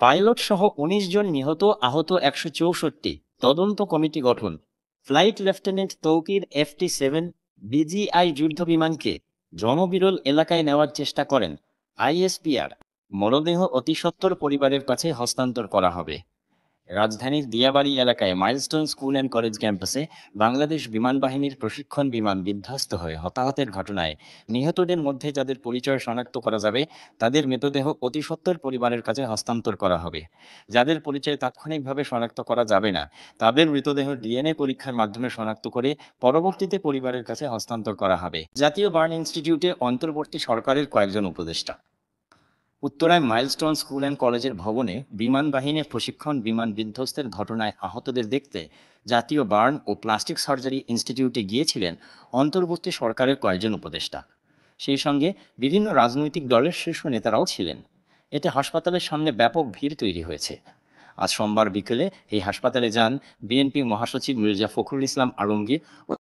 Pilot সহ ১৯ জন নিহত, আহত ১৬৪। তদন্ত কমিটি গঠন। Flight lieutenant Tauqir FT-7 BGI যুদ্ধ বিমানকে জনবিরল এলাকায় নেওয়ার চেষ্টা করেন ISPR। মরদেহ অতি সত্বর পরিবারের কাছে হস্তান্তর করা হবে। রাজধানীর দিয়াবাড়ি এলাকায় মাইলস্টোন স্কুল অ্যান্ড কলেজ ক্যাম্পাসে বাংলাদেশ বিমান বাহিনীর প্রশিক্ষণ বিমান বিধ্বস্ত হয়ে হতাহতের ঘটনায় নিহতদের মধ্যে যাদের পরিচয় শনাক্ত করা যাবে তাদের মৃতদেহ অতি সত্বর পরিবারের কাছে হস্তান্তর করা হবে। যাদের পরিচয় তাৎক্ষণিকভাবে শনাক্ত করা যাবে না তাদের মৃতদেহ DNA পরীক্ষার মাধ্যমে শনাক্ত করে পরবর্তীতে পরিবারের কাছে হস্তান্তর করা হবে। জাতীয় বার্ন ইনস্টিটিউটে অন্তর্বর্তী সরকারের কয়েকজন উপদেষ্টা। উত্তরায় মাইলস্টোন স্কুল অ্যান্ড কলেজের ভবনে বিমান বাহিনীর প্রশিক্ষণ বিমান বিধ্বস্তের ঘটনায় আহতদের দেখতে জাতীয় বার্ন ও প্লাস্টিক সার্জারি ইনস্টিটিউটে গিয়েছিলেন অন্তর্বর্তী সরকারের কয়েকজন উপদেষ্টা। সেই সঙ্গে বিভিন্ন রাজনৈতিক দলের শীর্ষ নেতারাও ছিলেন। এতে হাসপাতালের সামনে ব্যাপক ভিড় তৈরি হয়েছে। আজ সোমবার বিকেলে এই হাসপাতালে যান বিএনপি মহাসচিব মির্জা ফখরুল ইসলাম আলমগীর ও